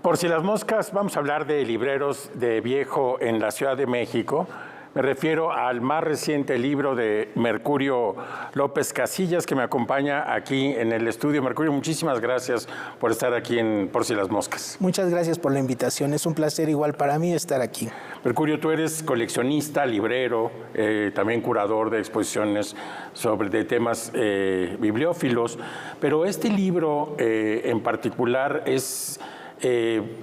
Por si las moscas, vamos a hablar de libreros de viejo en la Ciudad de México. Me refiero al más reciente libro de Mercurio López Casillas, que me acompaña aquí en el estudio. Mercurio, muchísimas gracias por estar aquí en Por si las moscas. Muchas gracias por la invitación. Es un placer igual para mí estar aquí. Mercurio, tú eres coleccionista, librero, también curador de exposiciones de temas bibliófilos, pero este libro en particular es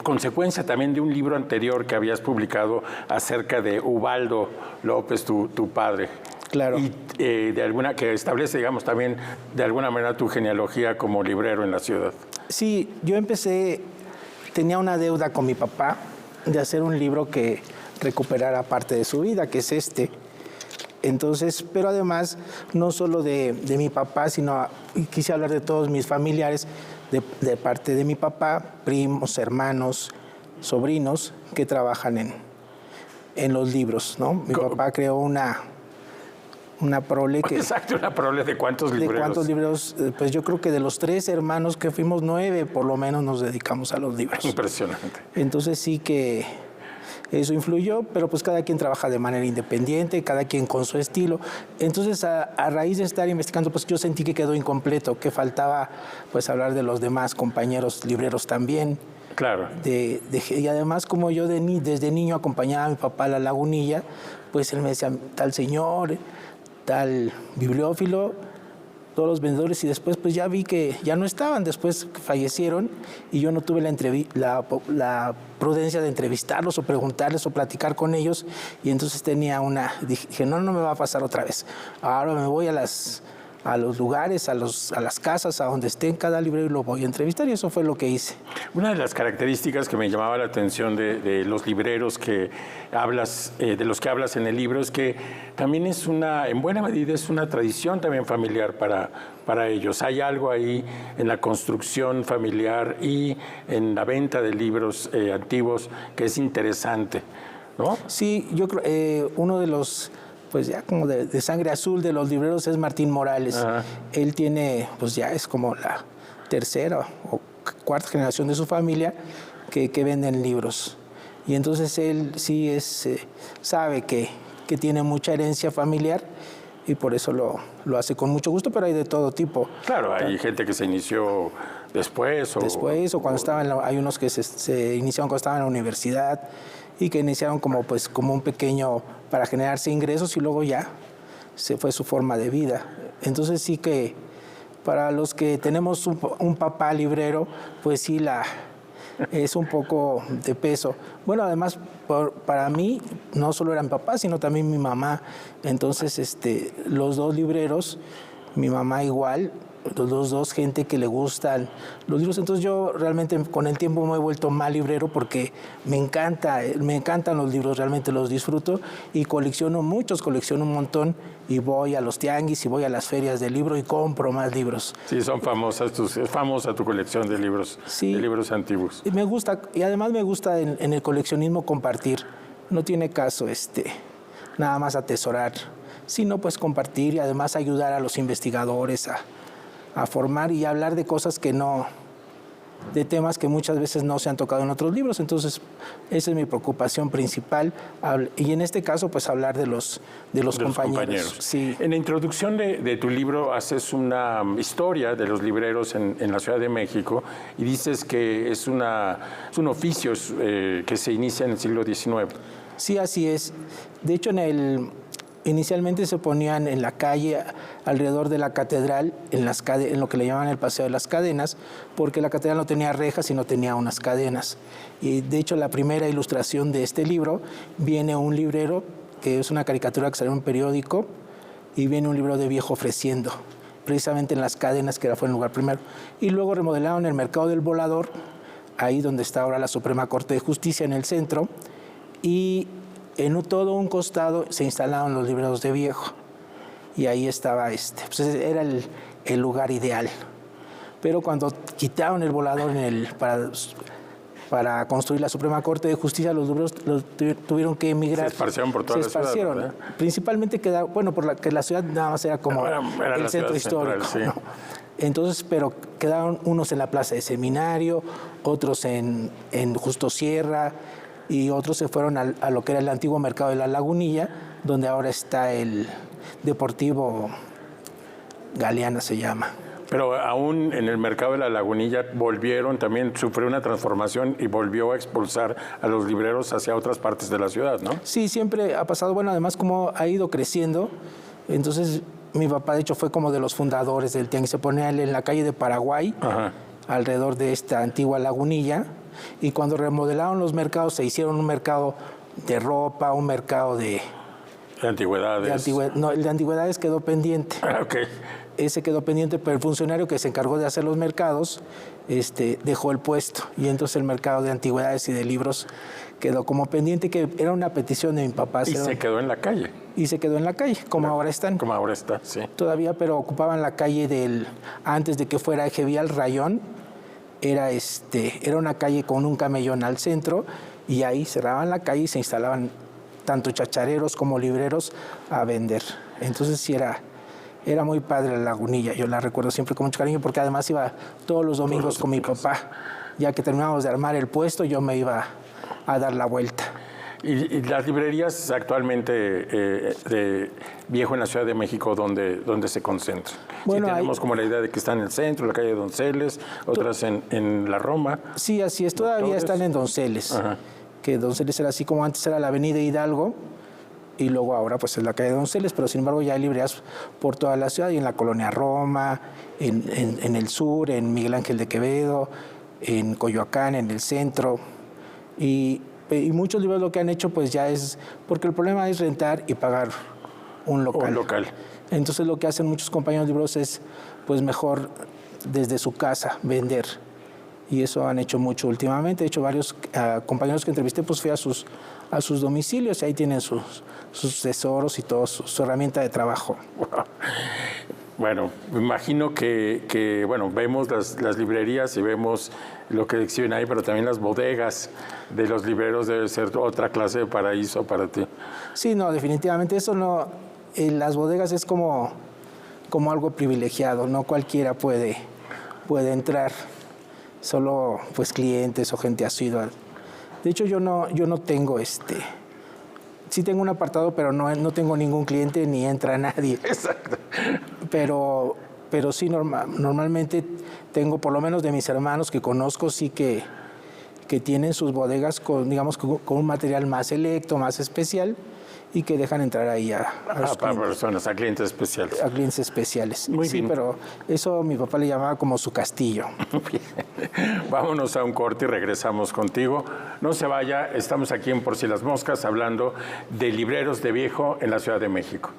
consecuencia también de un libro anterior que habías publicado acerca de Ubaldo López, tu padre. Claro. Y que establece, digamos, también de alguna manera tu genealogía como librero en la ciudad. Sí, yo tenía una deuda con mi papá de hacer un libro que recuperara parte de su vida, que es este. Entonces, pero además, no solo de mi papá, sino quise hablar de todos mis familiares, de parte de mi papá, primos, hermanos, sobrinos, que trabajan en los libros, ¿no? Mi papá creó una prole que... Exacto, una prole de cuántos libreros. ¿De cuántos libros? Pues yo creo que de los 3 hermanos que fuimos 9, por lo menos nos dedicamos a los libros. Impresionante. Entonces sí que eso influyó, pero pues cada quien trabaja de manera independiente, cada quien con su estilo. Entonces a raíz de estar investigando, pues yo sentí que quedó incompleto, que faltaba pues hablar de los demás compañeros libreros también. Claro. Y además, como yo desde niño acompañaba a mi papá a la Lagunilla, pues él me decía, tal señor, tal bibliófilo, todos los vendedores, y después pues ya vi que ya no estaban, después fallecieron y yo no tuve la prudencia de entrevistarlos o preguntarles o platicar con ellos, y entonces dije, no me va a pasar otra vez. Ahora me voy a los lugares, a las casas, a donde esté en cada librero, y lo voy a entrevistar, y eso fue lo que hice. Una de las características que me llamaba la atención de los libreros que hablas, de los que hablas en el libro, es que también en buena medida es una tradición también familiar para ellos. Hay algo ahí en la construcción familiar y en la venta de libros antiguos que es interesante, ¿no? Sí, yo creo, uno de los... pues ya como de sangre azul de los libreros es Martín Morales. Ajá. Él tiene, pues ya es como la tercera o cuarta generación de su familia que venden libros. Y entonces él sí sabe que tiene mucha herencia familiar, y por eso lo hace con mucho gusto, pero hay de todo tipo. Claro, hay gente que se inició después. O cuando estaban, hay unos que se iniciaron cuando estaban en la universidad, y que iniciaron como un pequeño para generarse ingresos, y luego ya se fue su forma de vida. Entonces sí que para los que tenemos un papá librero, pues sí es un poco de peso. Bueno, además para mí no solo era mi papá, sino también mi mamá. Entonces los dos libreros, mi mamá igual, los dos gente que le gustan los libros. Entonces yo realmente con el tiempo me he vuelto más librero porque me encantan los libros, realmente los disfruto, y colecciono un montón, y voy a los tianguis y voy a las ferias de libro y compro más libros. Sí, es famosa tu colección de libros, sí, de libros antiguos. Y me gusta, y además me gusta en el coleccionismo compartir. No tiene caso nada más atesorar, sino pues compartir, y además ayudar a los investigadores a formar y hablar de cosas de temas que muchas veces no se han tocado en otros libros. Entonces, esa es mi preocupación principal. Y en este caso, pues hablar de los compañeros. Sí. En la introducción de tu libro haces una historia de los libreros en la Ciudad de México, y dices que es un oficio que se inicia en el siglo XIX. Sí, así es. De hecho, inicialmente se ponían en la calle alrededor de la catedral, en lo que le llamaban el Paseo de las Cadenas, porque la catedral no tenía rejas, sino tenía unas cadenas. Y de hecho la primera ilustración de este libro viene un librero, que es una caricatura que salió en un periódico, y viene un libro de viejo ofreciendo, precisamente en las cadenas, que fue el lugar primero. Y luego remodelaron el Mercado del Volador, ahí donde está ahora la Suprema Corte de Justicia, en el centro, y en todo un costado se instalaron los libreros de viejo, y ahí estaba pues era el lugar ideal. Pero cuando quitaron el Volador para construir la Suprema Corte de Justicia, los libreros tuvieron que emigrar. Se esparcieron por toda la ciudad, ¿verdad? Principalmente porque la ciudad nada más era como el centro histórico, central, sí. ¿no? Entonces, pero quedaron unos en la Plaza de Seminario, otros en Justo Sierra, y otros se fueron a lo que era el antiguo mercado de la Lagunilla, donde ahora está el Deportivo Galeana, se llama. Pero aún en el mercado de la Lagunilla volvieron, también sufrió una transformación y volvió a expulsar a los libreros hacia otras partes de la ciudad, ¿no? Sí, siempre ha pasado, bueno, además como ha ido creciendo, entonces mi papá de hecho fue como de los fundadores del tianguis, se ponía en la calle de Paraguay, Ajá. alrededor de esta antigua Lagunilla, y cuando remodelaron los mercados se hicieron un mercado de ropa, un mercado de Antigüedades. no, el de antigüedades quedó pendiente. Ok. Ese quedó pendiente, pero el funcionario que se encargó de hacer los mercados dejó el puesto, y entonces el mercado de antigüedades y de libros quedó como pendiente, que era una petición de mi papá. Y se quedó en la calle. Y se quedó en la calle, como ahora están. Como ahora está, sí. Todavía, pero ocupaban la calle antes de que fuera eje vial Rayón, era una calle con un camellón al centro, y ahí cerraban la calle y se instalaban tanto chachareros como libreros a vender. Entonces sí era muy padre la Lagunilla, yo la recuerdo siempre con mucho cariño, porque además iba todos los domingos con mi papá. Ya que terminábamos de armar el puesto, yo me iba a dar la vuelta. ¿Y las librerías actualmente de Viejo en la Ciudad de México, dónde se concentran? Bueno, sí, tenemos como la idea de que están en el centro, en la calle de Donceles, otras en la Roma. Sí, así es, todavía están en Donceles. Ajá. Que Donceles era así como antes era la avenida Hidalgo, y luego ahora pues es la calle de Donceles, pero sin embargo ya hay librerías por toda la ciudad, y en la colonia Roma, en el sur, en Miguel Ángel de Quevedo, en Coyoacán, en el centro, y muchos libreros lo que han hecho pues ya es, porque el problema es rentar y pagar un local. Entonces lo que hacen muchos compañeros libreros es pues mejor desde su casa vender, y eso han hecho mucho últimamente. De hecho, varios compañeros que entrevisté pues fui a sus domicilios, y ahí tienen sus tesoros y todo, su herramienta de trabajo. Wow. Bueno, me imagino que bueno, vemos las librerías y vemos lo que exhiben ahí, pero también las bodegas de los libreros debe ser otra clase de paraíso para ti. Sí, no, definitivamente eso no. Las bodegas es como algo privilegiado, no cualquiera puede entrar, solo pues clientes o gente asidua. De hecho, yo no tengo sí tengo un apartado, pero no tengo ningún cliente ni entra nadie. Exacto. Pero sí, normalmente tengo, por lo menos de mis hermanos que conozco, sí que tienen sus bodegas con un material más selecto, más especial, y que dejan entrar ahí a personas, a clientes especiales. A clientes especiales. Muy sí, bien. Pero eso mi papá le llamaba como su castillo. Vámonos a un corte y regresamos contigo. No se vaya, estamos aquí en Por si las moscas hablando de libreros de Viejo en la Ciudad de México.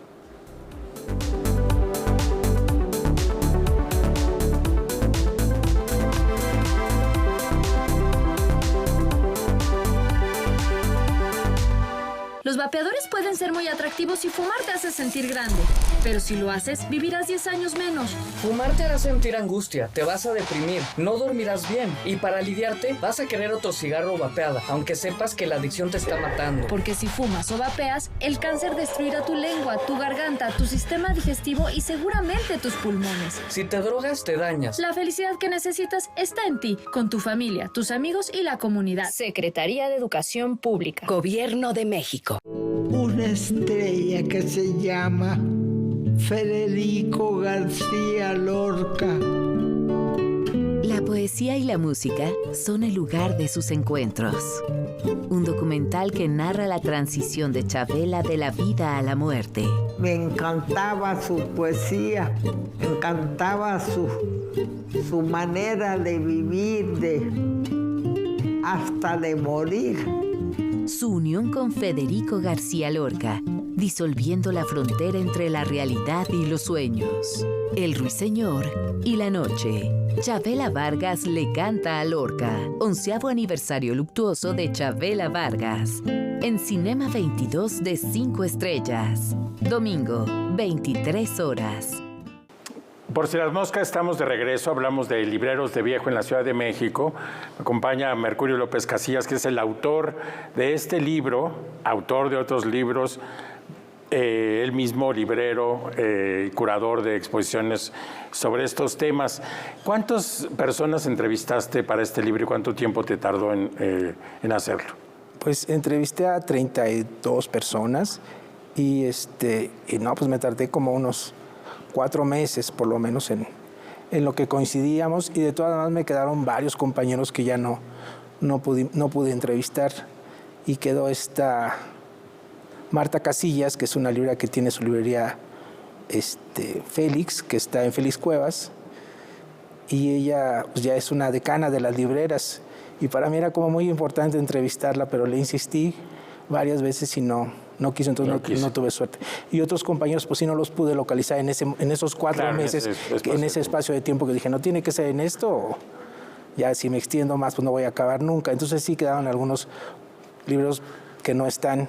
Los vapeadores pueden ser muy atractivos y fumar te hace sentir grande. Pero si lo haces, vivirás 10 años menos. Fumar te hará sentir angustia, te vas a deprimir, no dormirás bien. Y para aliviarte, vas a querer otro cigarro o vapeada, aunque sepas que la adicción te está matando. Porque si fumas o vapeas, el cáncer destruirá tu lengua, tu garganta, tu sistema digestivo y seguramente tus pulmones. Si te drogas, te dañas. La felicidad que necesitas está en ti, con tu familia, tus amigos y la comunidad. Secretaría de Educación Pública. Gobierno de México. Una estrella que se llama Federico García Lorca. La poesía y la música son el lugar de sus encuentros. Un documental que narra la transición de Chavela de la vida a la muerte. Me encantaba su poesía, me encantaba su manera de vivir, hasta de morir. Su unión con Federico García Lorca, disolviendo la frontera entre la realidad y los sueños. El ruiseñor y la noche. Chavela Vargas le canta a Lorca. 11º aniversario luctuoso de Chavela Vargas. En Cinema 22 de 5 estrellas. Domingo, 23 horas. Por si las moscas, estamos de regreso, hablamos de libreros de Viejo en la Ciudad de México. Me acompaña Mercurio López Casillas, que es el autor de este libro, autor de otros libros, él mismo librero, curador de exposiciones sobre estos temas. ¿Cuántas personas entrevistaste para este libro y cuánto tiempo te tardó en hacerlo? Pues entrevisté a 32 personas y no, pues me tardé como unos 4 meses por lo menos en lo que coincidíamos, y de todas maneras me quedaron varios compañeros que ya no pude entrevistar, y quedó esta Marta Casillas, que es una librera que tiene su librería Félix, que está en Félix Cuevas, y ella pues, ya es una decana de las libreras, y para mí era como muy importante entrevistarla, pero le insistí varias veces y no quiso, entonces no tuve suerte. Y otros compañeros, pues sí, no los pude localizar en esos 4 meses, en ese espacio de tiempo, que dije, no tiene que ser en esto, o ya si me extiendo más, pues no voy a acabar nunca. Entonces sí quedaron algunos libros que no están,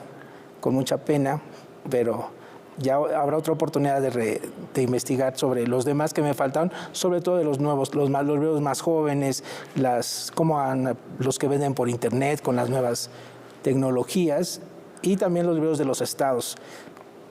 con mucha pena, pero ya habrá otra oportunidad de investigar sobre los demás que me faltaron, sobre todo de los nuevos, los libros más jóvenes, los que venden por internet con las nuevas tecnologías, y también los libros de los estados.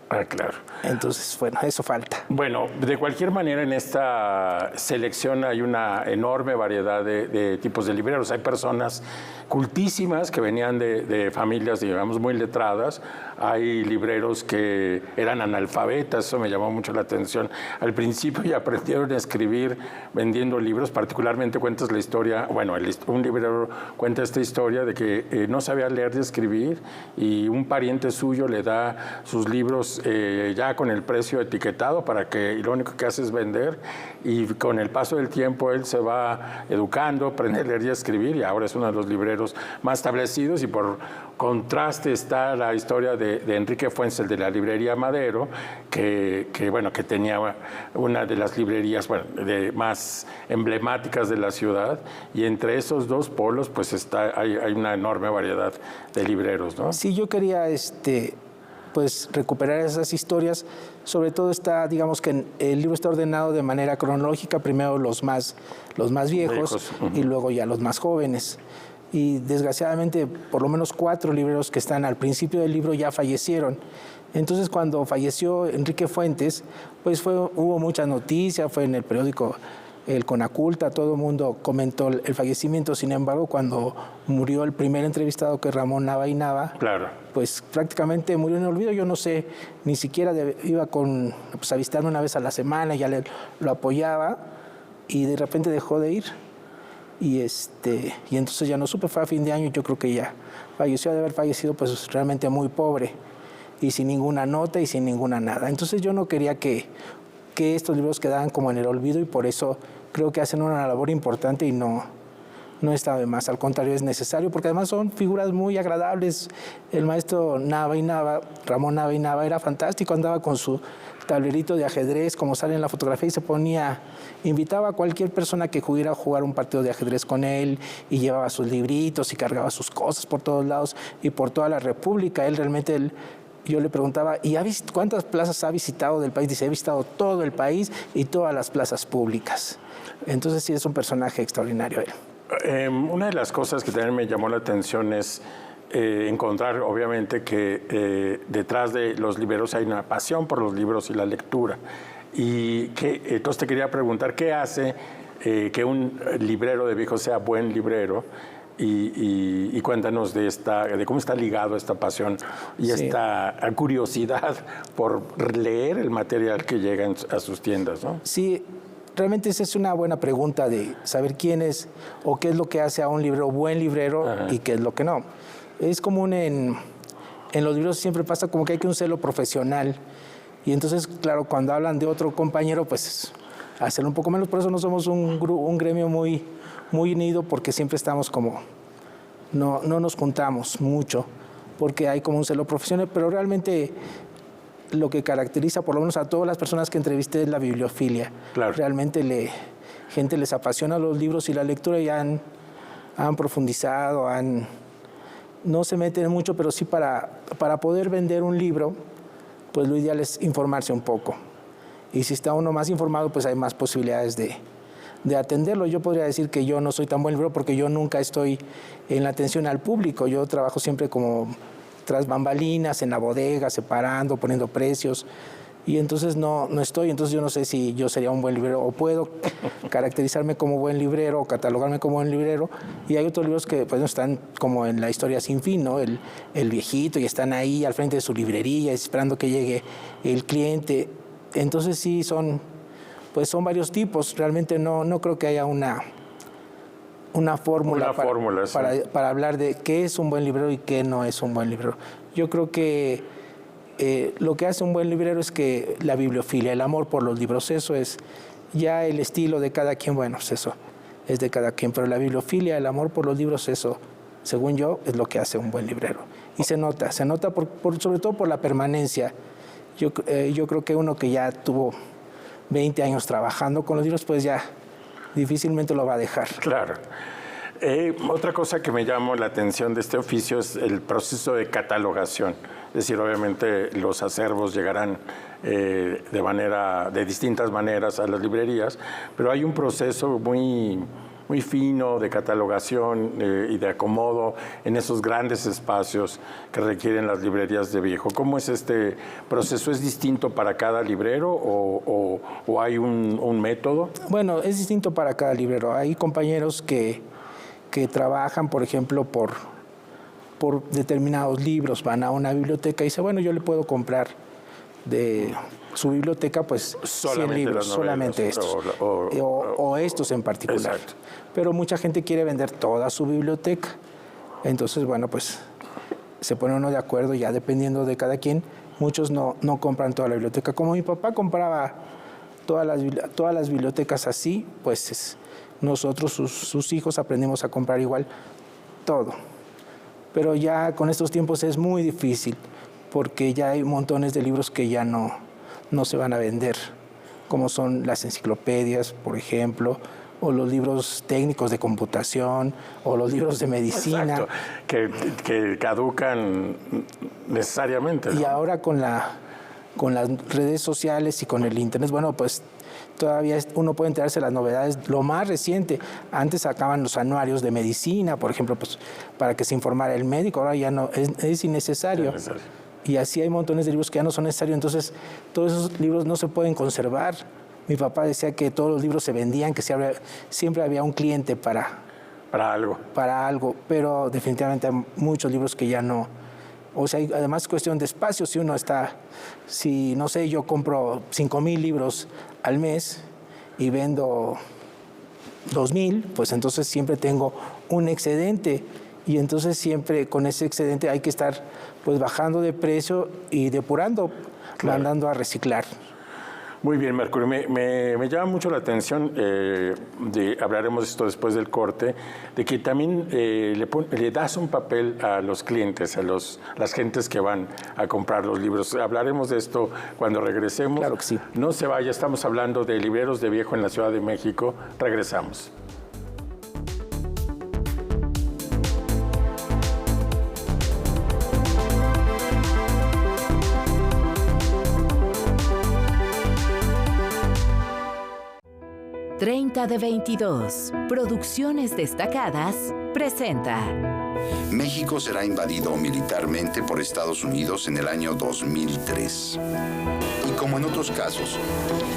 Ah, claro. Entonces, bueno, eso falta. Bueno, de cualquier manera, en esta selección hay una enorme variedad de tipos de libreros. Hay personas cultísimas que venían de familias, digamos, muy letradas. Hay libreros que eran analfabetas, eso me llamó mucho la atención al principio, y aprendieron a escribir vendiendo libros. Particularmente cuentas la historia, bueno, un librero cuenta esta historia de que no sabía leer y escribir, y un pariente suyo le da sus libros ya con el precio etiquetado, y lo único que hace es vender, y con el paso del tiempo él se va educando, aprende a leer y a escribir, y ahora es uno de los libreros más establecidos. Y por contraste está la historia de Enrique Fuentes, el de la librería Madero, que tenía una de las librerías más emblemáticas de la ciudad, y entre esos dos polos pues hay una enorme variedad de libreros, ¿no? Sí, yo quería pues recuperar esas historias. Sobre todo digamos que el libro está ordenado de manera cronológica, primero los más viejos y luego ya los más jóvenes. Y desgraciadamente por lo menos 4 libreros que están al principio del libro ya fallecieron. Entonces cuando falleció Enrique Fuentes, pues hubo muchas noticias, fue en el periódico El Conaculta, todo el mundo comentó el fallecimiento. Sin embargo, cuando murió el primer entrevistado, que es Ramón Nava y Nava, claro, pues prácticamente murió en el olvido. Yo no sé, ni siquiera iba a visitarme una vez a la semana, ya lo apoyaba, y de repente dejó de ir. Y entonces ya no supe, fue a fin de año, yo creo que ya falleció, de haber fallecido pues realmente muy pobre, y sin ninguna nota y sin ninguna nada. Entonces yo no quería que estos libros quedaran como en el olvido, y por eso creo que hacen una labor importante, y no está de más, al contrario, es necesario, porque además son figuras muy agradables. El maestro Nava y Nava, Ramón Nava y Nava, era fantástico, andaba con su tablerito de ajedrez, como sale en la fotografía, y se invitaba a cualquier persona que pudiera jugar un partido de ajedrez con él, y llevaba sus libritos y cargaba sus cosas por todos lados y por toda la República. Yo le preguntaba, ¿y cuántas plazas ha visitado del país? Dice, he visitado todo el país y todas las plazas públicas. Entonces sí, es un personaje extraordinario él. Una de las cosas que también me llamó la atención es encontrar, obviamente, que detrás de los libreros hay una pasión por los libros y la lectura. Y entonces te quería preguntar, ¿qué hace que un librero de viejo sea buen librero? Y cuéntanos de cómo está ligado esta pasión y esta curiosidad por leer el material que llega a sus tiendas, ¿no? Sí, realmente esa es una buena pregunta, de saber quién es o qué es lo que hace a un librero buen librero. Ajá. Y qué es lo que no. Es común en los libros, siempre pasa como que hay un celo profesional, y entonces, claro, cuando hablan de otro compañero, pues hacerlo un poco menos. Por eso no somos un gremio muy unido, porque siempre estamos como, no nos juntamos mucho, porque hay como un celo profesional. Pero realmente lo que caracteriza, por lo menos a todas las personas que entrevisté, es la bibliofilia. Claro. Realmente gente les apasiona los libros y la lectura, y han profundizado, no se meten mucho, pero sí para poder vender un libro, pues lo ideal es informarse un poco. Y si está uno más informado, pues hay más posibilidades de atenderlo. Yo podría decir que yo no soy tan buen librero porque yo nunca estoy en la atención al público. Yo trabajo siempre como tras bambalinas, en la bodega, separando, poniendo precios. Y entonces no estoy, entonces yo no sé si yo sería un buen librero o puedo caracterizarme como buen librero o catalogarme como buen librero. Y hay otros libros que pues, están como en la historia sin fin, ¿no? El viejito, y están ahí al frente de su librería esperando que llegue el cliente. Entonces sí, son varios tipos. Realmente no creo que haya una fórmula para hablar de qué es un buen librero y qué no es un buen librero. Yo creo que lo que hace un buen librero es que la bibliofilia, el amor por los libros, eso es ya el estilo de cada quien, bueno, pues eso es de cada quien, pero la bibliofilia, el amor por los libros, eso, según yo, es lo que hace un buen librero. Y se nota sobre todo por la permanencia. Yo creo que uno que ya tuvo 20 años trabajando con los libros, pues ya difícilmente lo va a dejar. Claro. Otra cosa que me llamó la atención de este oficio es el proceso de catalogación. Es decir, obviamente los acervos llegarán de distintas maneras a las librerías, pero hay un proceso muy fino de catalogación y de acomodo en esos grandes espacios que requieren las librerías de viejo. ¿Cómo es este proceso? ¿Es distinto para cada librero o hay un método? Bueno, es distinto para cada librero. Hay compañeros que trabajan, por ejemplo, por determinados libros, van a una biblioteca y dicen, bueno, yo le puedo comprar de su biblioteca pues 100 libros, solamente estos, o estos en particular. Exacto. Pero mucha gente quiere vender toda su biblioteca. Entonces, bueno, pues se pone uno de acuerdo ya dependiendo de cada quien. Muchos no compran toda la biblioteca. Como mi papá compraba todas las bibliotecas así, pues nosotros, sus hijos, aprendimos a comprar igual todo. Pero ya con estos tiempos es muy difícil, porque ya hay montones de libros que ya no se van a vender, como son las enciclopedias, por ejemplo, o los libros técnicos de computación, o los libros de medicina. Exacto, que caducan necesariamente, ¿no? Y ahora con las redes sociales y con el internet, bueno, pues todavía uno puede enterarse de las novedades. Lo más reciente, antes sacaban los anuarios de medicina, por ejemplo, pues para que se informara el médico, ahora ya no, es innecesario. Y así hay montones de libros que ya no son necesarios, entonces todos esos libros no se pueden conservar. Mi papá decía que todos los libros se vendían, que siempre había un cliente para algo, pero definitivamente hay muchos libros que ya no. O sea, además es cuestión de espacio. Si no sé, yo compro 5,000 libros al mes y vendo 2,000, pues entonces siempre tengo un excedente. Y entonces siempre con ese excedente hay que estar pues bajando de precio y depurando, mandando a reciclar. Muy bien, Mercurio. Me llama mucho la atención, hablaremos de esto después del corte, de que también le das un papel a los clientes, las gentes que van a comprar los libros. Hablaremos de esto cuando regresemos. Claro que sí. No se vaya, estamos hablando de libreros de viejo en la Ciudad de México. Regresamos. ...30 de 22... Producciones Destacadas... presenta... México será invadido militarmente por Estados Unidos en el año 2003. Y como en otros casos,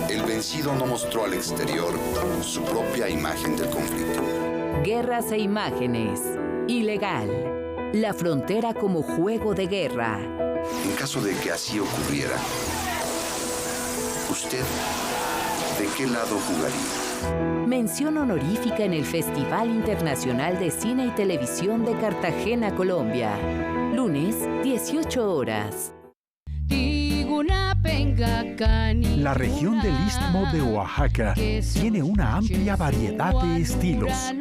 el vencido no mostró al exterior su propia imagen del conflicto. Guerras e imágenes... Ilegal... La frontera como juego de guerra... En caso de que así ocurriera, ¿usted de qué lado jugaría? Mención honorífica en el Festival Internacional de Cine y Televisión de Cartagena, Colombia. Lunes, 18 horas. La región del Istmo de Oaxaca tiene una amplia variedad de estilos.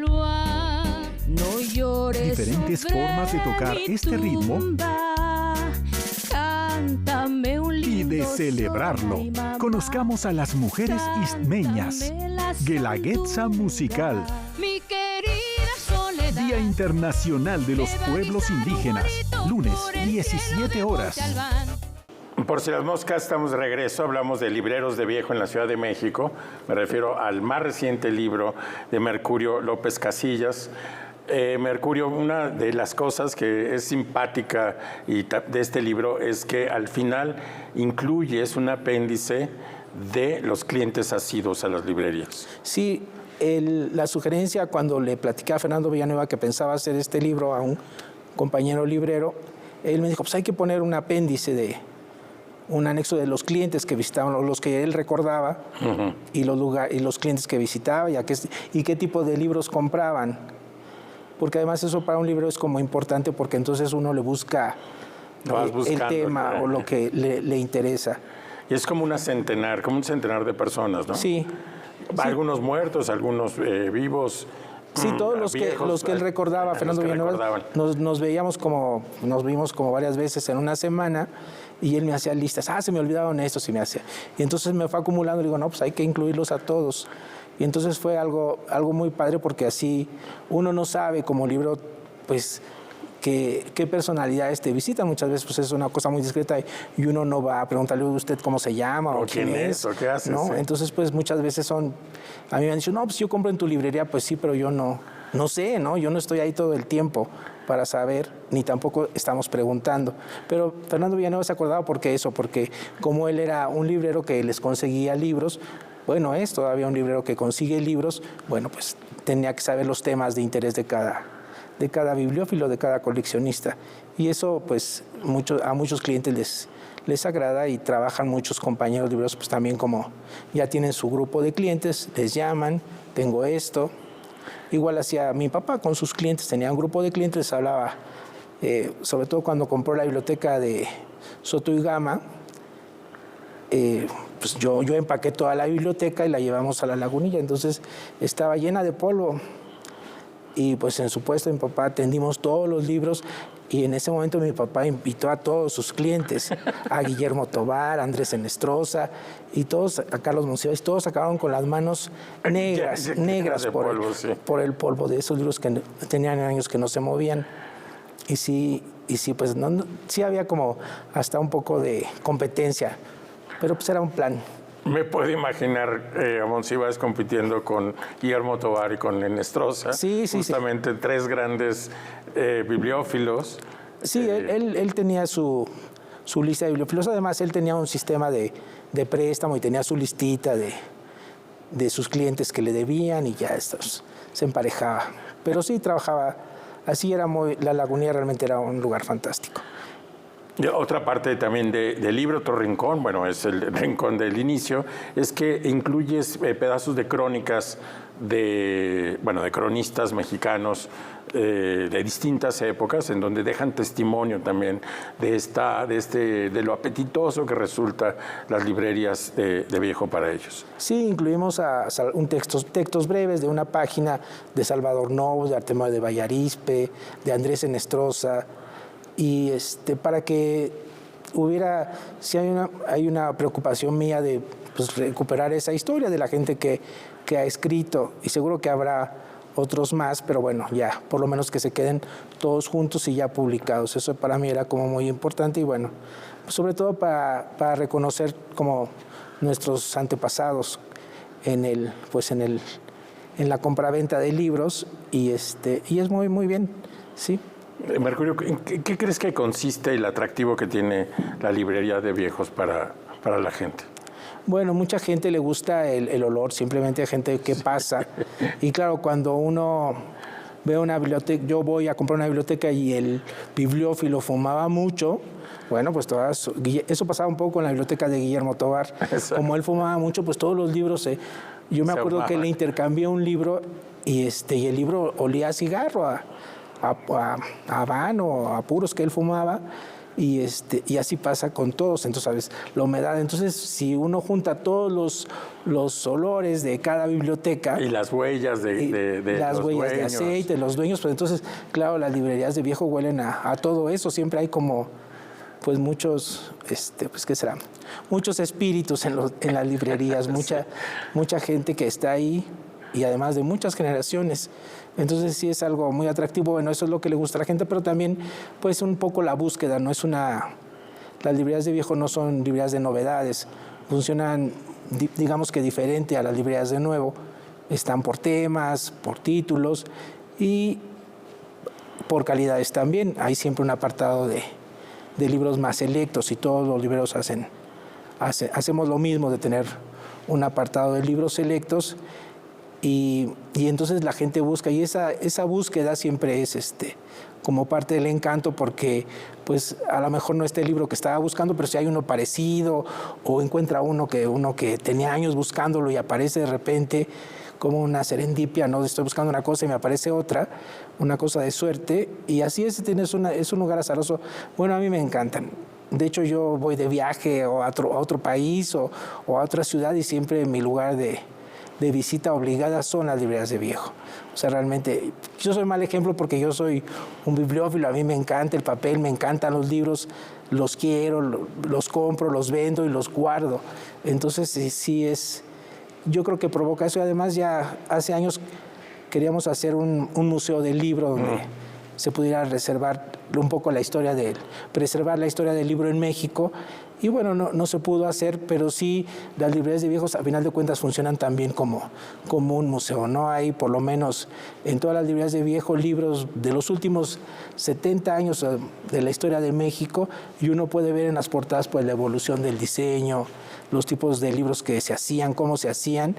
Diferentes formas de tocar este ritmo y de celebrarlo. Conozcamos a las mujeres istmeñas. Guelaguetza Musical. Día Internacional de los Pueblos Indígenas. Lunes, 17 horas. Por si las moscas, estamos de regreso. Hablamos de libreros de viejo en la Ciudad de México. Me refiero al más reciente libro de Mercurio López Casillas. Mercurio, una de las cosas que es simpática de este libro es que al final incluyes un apéndice de los clientes asiduos a las librerías. Sí, la sugerencia cuando le platicaba a Fernando Villanueva que pensaba hacer este libro a un compañero librero, él me dijo, pues hay que poner un apéndice un anexo de los clientes que visitaban, los que él recordaba, y los clientes que visitaba, y qué tipo de libros compraban. Porque además eso para un libro es como importante, porque entonces uno le busca el tema o lo que le interesa. Y es como un centenar de personas, ¿no? Sí. Algunos muertos, algunos vivos. Sí, todos los que él recordaba, Fernando Villanueva, nos vimos como varias veces en una semana, y él me hacía listas. Se me olvidaron estos, y me hacía. Y entonces me fue acumulando, y digo, no, pues hay que incluirlos a todos. Y entonces fue algo muy padre, porque así uno no sabe como libro, pues, qué personalidades te visitan. Muchas veces pues es una cosa muy discreta y uno no va a preguntarle a usted cómo se llama o quién es o qué hace. ¿no? Sí. Entonces pues muchas veces a mí me han dicho, no, pues yo compro en tu librería, pues sí, pero yo no sé, ¿no? Yo no estoy ahí todo el tiempo para saber, ni tampoco estamos preguntando. Pero Fernando Villanueva se acordaba porque como él era un librero que les conseguía libros, bueno, es todavía un librero que consigue libros, bueno, pues tenía que saber los temas de interés de cada bibliófilo, de cada coleccionista. Y eso, pues, a muchos clientes les agrada, y trabajan muchos compañeros libreros, pues también como ya tienen su grupo de clientes, les llaman, tengo esto. Igual hacía mi papá con sus clientes, tenía un grupo de clientes, les hablaba, sobre todo cuando compró la biblioteca de Soto y Gama, pues yo empaqué toda la biblioteca y la llevamos a la Lagunilla, entonces estaba llena de polvo. Y pues en su puesto mi papá atendimos todos los libros, y en ese momento mi papá invitó a todos sus clientes, a Guillermo Tovar, a Andrés Enestrosa, y todos, a Carlos Monsiváis, todos acabaron con las manos negras por el polvo de esos libros que tenían años que no se movían. Y sí, pues sí había como hasta un poco de competencia, pero pues era un plan. Me puedo imaginar a Monsiváis compitiendo con Guillermo Tovar y con Enestrosa. Sí. Justamente tres grandes bibliófilos. Sí, él tenía su lista de bibliófilos. Además, él tenía un sistema de préstamo y tenía su listita de sus clientes que le debían, y ya estos se emparejaba. Pero sí, trabajaba así. La Lagunilla realmente era un lugar fantástico. Otra parte también del libro, otro rincón, bueno, es el rincón del inicio, es que incluyes pedazos de crónicas de cronistas mexicanos de distintas épocas, en donde dejan testimonio también de lo apetitoso que resulta las librerías de viejo para ellos. Sí, incluimos textos breves de una página de Salvador Novo, de Artemio de Vallarispe, de Andrés Enestrosa, y para que hubiera, si hay una preocupación mía de pues, recuperar esa historia de la gente que ha escrito, y seguro que habrá otros más, pero bueno, ya, por lo menos que se queden todos juntos y ya publicados. Eso para mí era como muy importante, y bueno, pues sobre todo para reconocer como nuestros antepasados en la compraventa de libros, y es muy, muy bien, sí. Mercurio, ¿en qué crees que consiste el atractivo que tiene la librería de viejos para la gente? Bueno, mucha gente le gusta el olor, simplemente hay gente que pasa. Y claro, cuando uno ve una biblioteca, yo voy a comprar una biblioteca y el bibliófilo fumaba mucho, bueno, pues eso pasaba un poco con la biblioteca de Guillermo Tovar. Exacto. Como él fumaba mucho, pues todos los libros yo me acuerdo que le intercambié un libro y el libro olía a cigarro, a habano, a puros que él fumaba, y así pasa con todos. Entonces, ¿sabes? La humedad. Entonces, si uno junta todos los olores de cada biblioteca y las huellas de las huellas de aceite, los dueños, pues entonces, claro, las librerías de viejo huelen a todo eso. Siempre hay como pues muchos, pues ¿qué será? Muchos espíritus en las librerías, mucha gente que está ahí, y además de muchas generaciones. Entonces sí es algo muy atractivo. Bueno, eso es lo que le gusta a la gente, pero también pues un poco la búsqueda. Las librerías de viejo no son librerías de novedades, funcionan digamos que diferente a las librerías de nuevo. Están por temas, por títulos, y por calidades también. Hay siempre un apartado de libros más selectos y todos los libreros hacemos lo mismo de tener un apartado de libros selectos y entonces la gente busca y esa búsqueda siempre es como parte del encanto porque pues a lo mejor no es el libro que estaba buscando, pero si hay uno parecido o encuentra uno que tenía años buscándolo y aparece de repente como una serendipia, ¿no? Estoy buscando una cosa y me aparece otra, una cosa de suerte, y así es un lugar azaroso. Bueno, a mí me encantan. De hecho, yo voy de viaje a otro país o a otra ciudad y siempre mi lugar de visita obligada son las librerías de viejo. O sea, realmente, yo soy mal ejemplo porque yo soy un bibliófilo, a mí me encanta el papel, me encantan los libros, los quiero, los compro, los vendo y los guardo. Entonces, sí es... Yo creo que provoca eso y además ya hace años queríamos hacer un museo del libro donde se pudiera reservar un poco preservar la historia del libro en México y bueno, no se pudo hacer, pero sí las librerías de viejos a final de cuentas funcionan también como un museo, ¿no? Hay por lo menos en todas las librerías de viejos libros de los últimos 70 años de la historia de México y uno puede ver en las portadas pues la evolución del diseño, los tipos de libros que se hacían, cómo se hacían,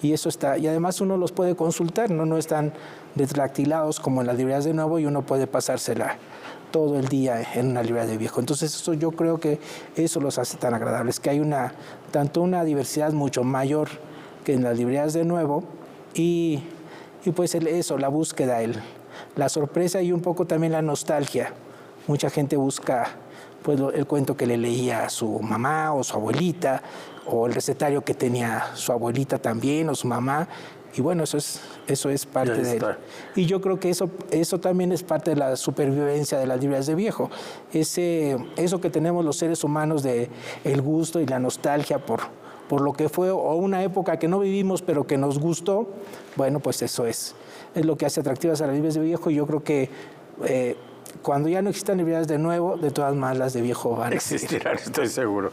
y eso está, y además uno los puede consultar, no están deslactilados como en las librerías de nuevo y uno puede pasársela todo el día en una librería de viejo. Entonces eso yo creo que eso los hace tan agradables, que hay tanto una diversidad mucho mayor que en las librerías de nuevo y pues eso, la búsqueda, la sorpresa y un poco también la nostalgia. Mucha gente busca pues el cuento que le leía a su mamá o su abuelita, o el recetario que tenía su abuelita también, o su mamá, y bueno, eso es parte de él. Y yo creo que eso también es parte de la supervivencia de las librerías de viejo. Eso que tenemos los seres humanos de el gusto y la nostalgia por lo que fue, o una época que no vivimos, pero que nos gustó, bueno, pues eso es lo que hace atractivas a las librerías de viejo, y yo creo que cuando ya no existan librerías de nuevo, de todas maneras las de viejo van a existirán, estoy seguro.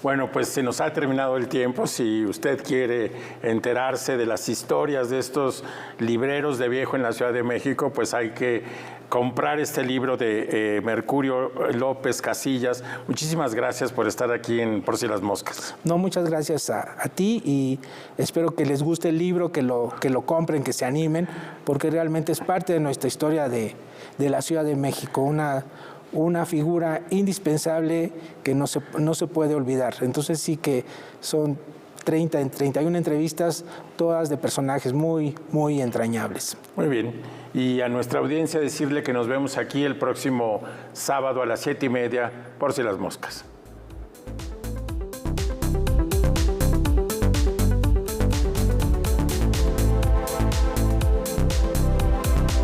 Bueno, pues se nos ha terminado el tiempo. Si usted quiere enterarse de las historias de estos libreros de viejo en la Ciudad de México, pues hay que comprar este libro de Mercurio López Casillas. Muchísimas gracias por estar aquí en Por si las moscas. No, muchas gracias a ti y espero que les guste el libro, que lo compren, que se animen, porque realmente es parte de nuestra historia de la Ciudad de México, una figura indispensable que no se puede olvidar. Entonces sí que son 31 entrevistas, todas de personajes muy, muy entrañables. Muy bien. Y a nuestra audiencia decirle que nos vemos aquí el próximo sábado a las 7:30 por si las moscas.